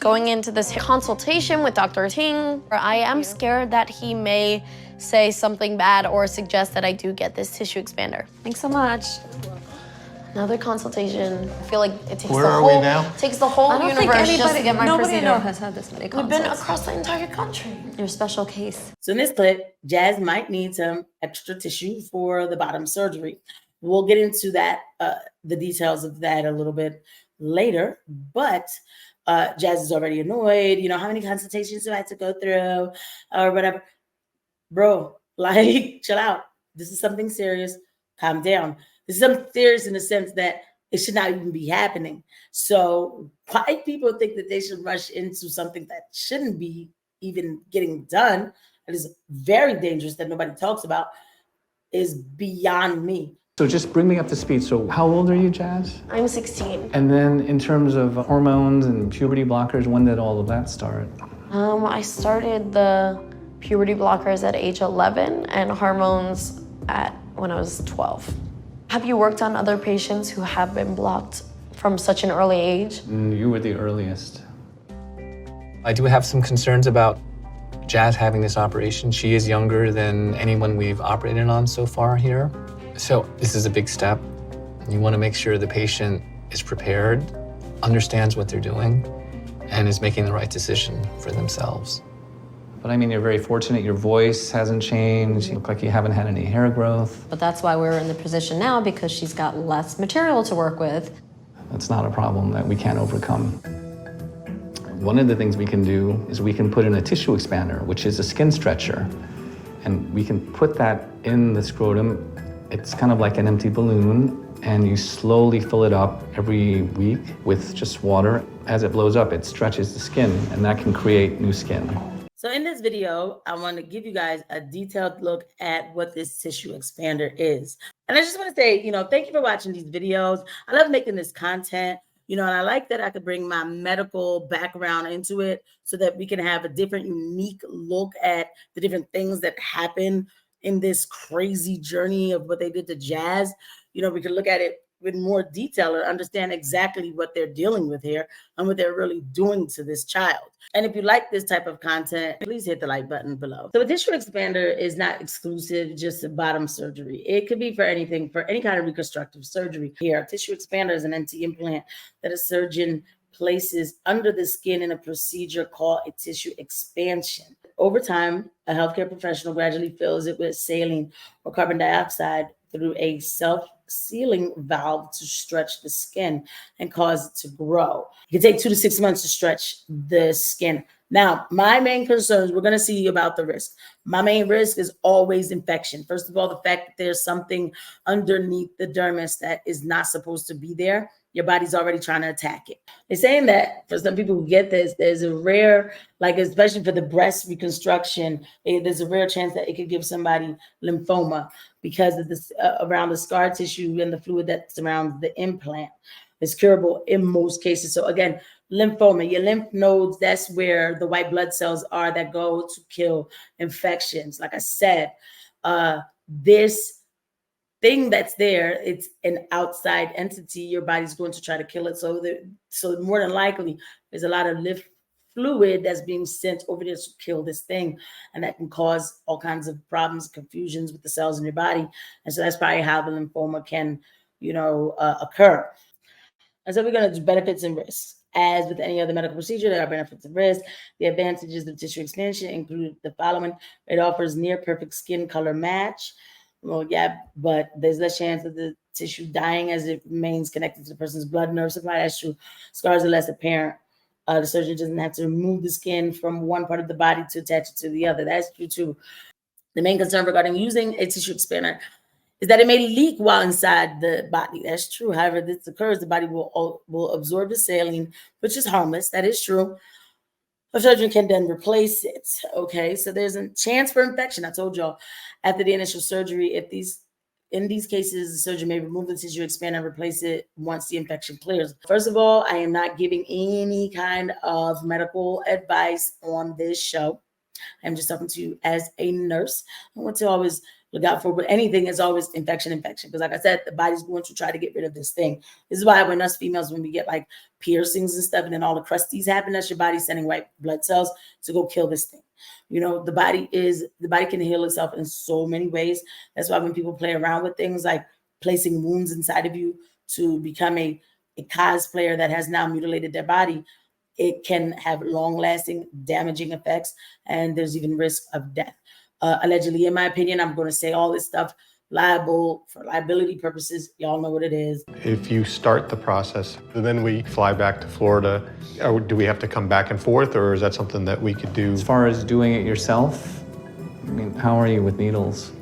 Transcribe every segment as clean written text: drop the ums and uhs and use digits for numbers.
Going into this consultation with Dr. Ting, I am scared that he may say something bad or suggest that I do get this tissue expander. Thanks so much. Another consultation. I feel like it takes Where the are whole we now? Takes the whole universe just to get my nobody procedure. has had this many We've consults. been across the entire country. Your special case. So in this clip, Jazz might need some extra tissue for the bottom surgery. We'll get into that, the details of that a little bit later, but Jazz is already annoyed. You know, how many consultations do I have to go through or whatever? Bro, like, chill out. This is something serious. Calm down. This is something serious in the sense that it should not even be happening. So why people think that they should rush into something that shouldn't be even getting done, that is very dangerous, that nobody talks about, is beyond me. So just bring me up to speed. So how old are you, Jazz? I'm 16. And then in terms of hormones and puberty blockers, when did all of that start? I started the puberty blockers at age 11 and hormones when I was 12. Have you worked on other patients who have been blocked from such an early age? You were the earliest. I do have some concerns about Jazz having this operation. She is younger than anyone we've operated on so far here. So this is a big step. You want to make sure the patient is prepared, understands what they're doing, and is making the right decision for themselves. But I mean, you're very fortunate. Your voice hasn't changed. You look like you haven't had any hair growth. But that's why we're in the position now, because she's got less material to work with. That's not a problem that we can't overcome. One of the things we can do is we can put in a tissue expander, which is a skin stretcher. And we can put that in the scrotum. It's kind of like an empty balloon, and you slowly fill it up every week with just water. As it blows up, it stretches the skin, and that can create new skin. So in this video, I want to give you guys a detailed look at what this tissue expander is. And I just want to say, you know, thank you for watching these videos. I love making this content, you know, and I like that I could bring my medical background into it so that we can have a different, unique look at the different things that happen in this crazy journey of what they did to Jazz. You know, we can look at it with more detail and understand exactly what they're dealing with here and what they're really doing to this child. And if you like this type of content, please hit the like button below. So a tissue expander is not exclusive just to bottom surgery. It could be for anything, for any kind of reconstructive surgery. Here, a tissue expander is an empty implant that a surgeon places under the skin in a procedure called a tissue expansion. Over time, a healthcare professional gradually fills it with saline or carbon dioxide through a self-sealing valve to stretch the skin and cause it to grow. It can take 2 to 6 months to stretch the skin. Now, my main concerns, we're going to see about the risk. My main risk is always infection. First of all, the fact that there's something underneath the dermis that is not supposed to be there. Your body's already trying to attack it. They're saying that for some people who get this, there's a rare, like especially for the breast reconstruction, there's a rare chance that it could give somebody lymphoma because of this around the scar tissue and the fluid that surrounds the implant. It's curable in most cases. So again, lymphoma, your lymph nodes, that's where the white blood cells are that go to kill infections. Like I said, this thing that's there, it's an outside entity. Your body's going to try to kill it. So more than likely, there's a lot of lymph fluid that's being sent over there to kill this thing. And that can cause all kinds of problems, confusions with the cells in your body. And so that's probably how the lymphoma can, you know, occur. And so we're going to do benefits and risks. As with any other medical procedure, there are benefits and risks. The advantages of tissue expansion include the following. It offers near perfect skin color match. Well, yeah, but there's less chance of the tissue dying as it remains connected to the person's blood nerve supply. That's true. Scars are less apparent. The surgeon doesn't have to remove the skin from one part of the body to attach it to the other. That's true too. The main concern regarding using a tissue expander is that it may leak while inside the body. That's true. However, this occurs, the body will absorb the saline, which is harmless. That is true. A surgeon can then replace it. Okay, so there's a chance for infection. I told y'all after the initial surgery, in these cases, the surgeon may remove the tissue expander and replace it once the infection clears. First of all, I am not giving any kind of medical advice on this show. I'm just talking to you as a nurse. I want to always look out for. But anything is always infection. Because like I said, the body's going to try to get rid of this thing. This is why when us females, when we get like piercings and stuff, and then all the crusties happen, that's your body sending white blood cells to go kill this thing. You know, the body can heal itself in so many ways. That's why when people play around with things like placing wounds inside of you to become a cosplayer that has now mutilated their body, it can have long-lasting damaging effects, and there's even risk of death. Allegedly, in my opinion, I'm going to say all this stuff liable for liability purposes. Y'all know what it is. If you start the process, then we fly back to Florida, or do we have to come back and forth, or is that something that we could do? As far as doing it yourself, I mean, how are you with needles?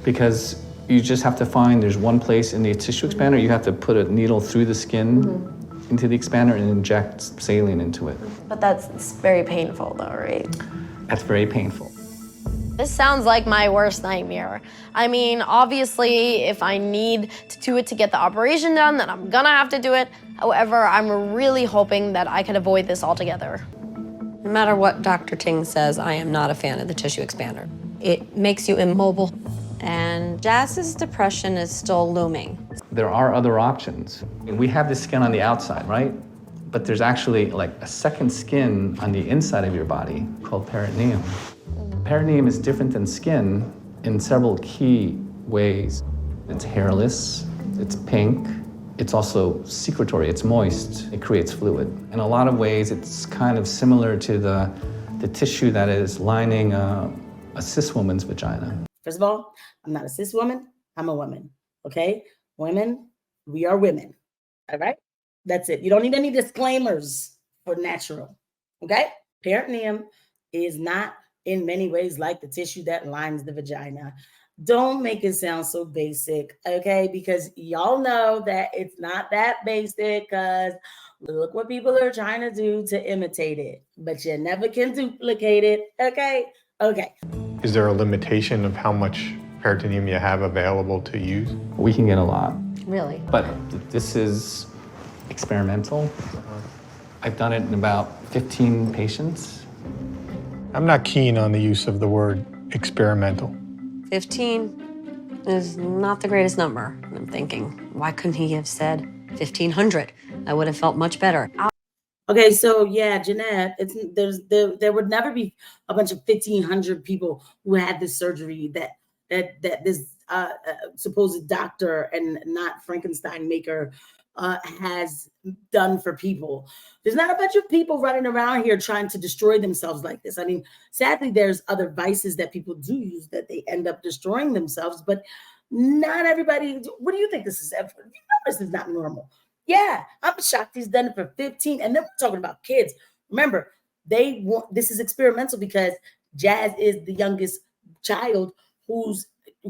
Because you just have to find, there's one place in the tissue expander, you have to put a needle through the skin into the expander and inject saline into it. But that's very painful though, right? That's very painful. This sounds like my worst nightmare. I mean, obviously, if I need to do it to get the operation done, then I'm gonna have to do it. However, I'm really hoping that I can avoid this altogether. No matter what Dr. Ting says, I am not a fan of the tissue expander. It makes you immobile, and Jazz's depression is still looming. There are other options. I mean, we have the skin on the outside, right? But there's actually like a second skin on the inside of your body called peritoneum. Peritoneum is different than skin in several key ways. It's hairless, it's pink, it's also secretory, it's moist, it creates fluid. In a lot of ways, it's kind of similar to the tissue that is lining a cis woman's vagina. First of all, I'm not a cis woman, I'm a woman, okay? Women, we are women, all right? That's it. You don't need any disclaimers for natural, okay? Peritoneum is not in many ways like the tissue that lines the vagina. Don't make it sound so basic, okay? Because y'all know that it's not that basic, because look what people are trying to do to imitate it, but you never can duplicate it, okay? Okay. Is there a limitation of how much peritoneum you have available to use? We can get a lot. Really? But this is experimental. I've done it in about 15 patients. I'm not keen on the use of the word experimental. 15 is not the greatest number. I'm thinking, why couldn't he have said 1,500? I would have felt much better. Okay, so yeah, Jeanette, there would never be a bunch of 1,500 people who had this surgery that this supposed doctor and not Frankenstein maker has done for people. There's not a bunch of people running around here trying to destroy themselves like this. I mean, sadly, there's other vices that people do use that they end up destroying themselves, but not everybody. What do you think this is? You know, this is not normal. Yeah, I'm shocked he's done it for 15. And then we're talking about kids. Remember, this is experimental because Jazz is the youngest child who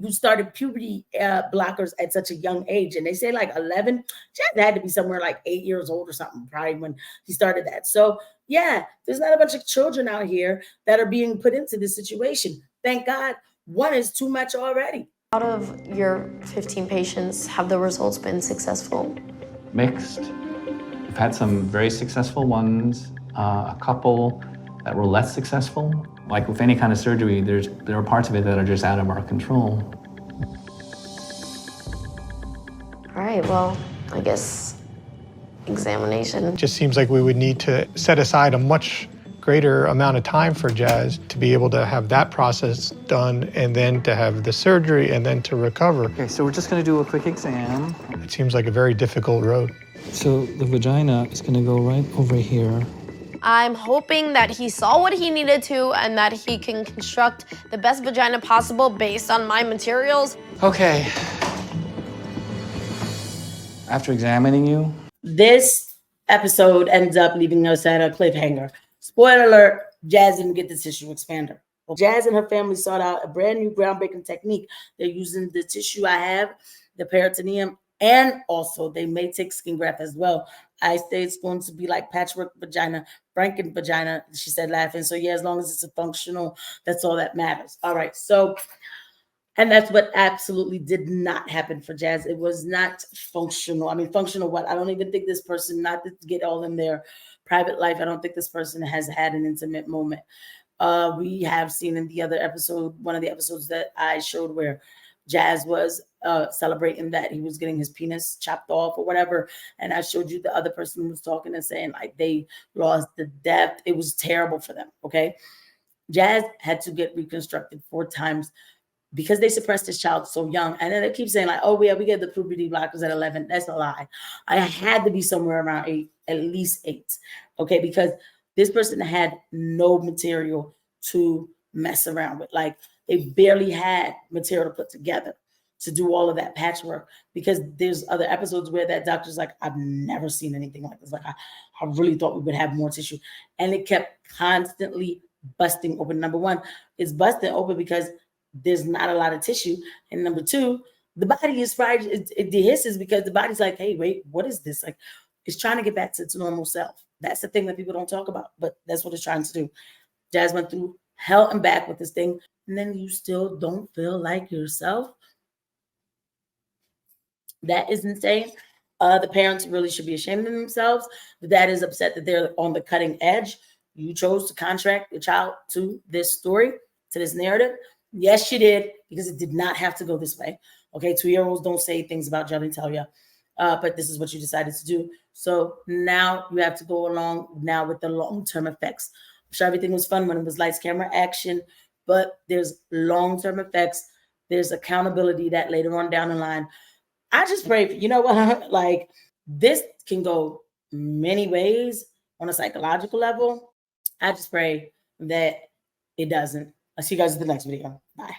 started puberty blockers at such a young age. And they say like 11. Jazz had to be somewhere like 8 years old or something, probably when he started that. So yeah, there's not a bunch of children out here that are being put into this situation. Thank God, one is too much already. Out of your 15 patients, have the results been successful? Mixed. We've had some very successful ones, a couple that were less successful. Like with any kind of surgery, there are parts of it that are just out of our control. All right, well, I guess examination. It just seems like we would need to set aside a much greater amount of time for Jazz to be able to have that process done, and then to have the surgery, and then to recover. Okay, so we're just gonna do a quick exam. It seems like a very difficult road. So the vagina is gonna go right over here. I'm hoping that he saw what he needed to and that he can construct the best vagina possible based on my materials. Okay. After examining you, This episode ends up leaving us at a cliffhanger. Spoiler alert, Jazz didn't get the tissue expander. Well, Jazz and her family sought out a brand new groundbreaking technique. They're using the tissue I have, the peritoneum, and also they may take skin graft as well. I say it's going to be like patchwork vagina, Franken vagina, she said, laughing. So yeah, as long as it's a functional, that's all that matters. All right, so, and that's what absolutely did not happen for Jazz. It was not functional. I mean, functional what? I don't even think this person, not to get all in their private life, I don't think this person has had an intimate moment. We have seen in the other episode, one of the episodes that I showed where Jazz was celebrating that he was getting his penis chopped off or whatever. And I showed you the other person who was talking and saying like they lost the depth. It was terrible for them. Okay. Jazz had to get reconstructed 4 times because they suppressed this child so young. And then they keep saying like, oh yeah, we get the puberty blockers at 11. That's a lie. I had to be somewhere around 8, at least 8. Okay. Because this person had no material to mess around with. Like they barely had material to put together to do all of that patchwork, because there's other episodes where that doctor's like, I've never seen anything like this. Like I really thought we would have more tissue. And it kept constantly busting open. Number one, it's busting open because there's not a lot of tissue. And number two, the body is fried. It dehisces because the body's like, hey, wait, what is this? Like it's trying to get back to its normal self. That's the thing that people don't talk about, but that's what it's trying to do. Jazz went through hell and back with this thing, and then you still don't feel like yourself. That is insane. The parents really should be ashamed of themselves. The dad is upset that they're on the cutting edge. You chose to contract your child to this story, to this narrative. Yes, you did, because it did not have to go this way. Okay, 2-year-olds don't say things about genitalia, but this is what you decided to do. So now you have to go along now with the long-term effects. I'm sure everything was fun when it was lights, camera, action, but there's long-term effects. There's accountability that later on down the line. I just pray, you know what? Like this can go many ways on a psychological level. I just pray that it doesn't. I'll see you guys at the next video. Bye.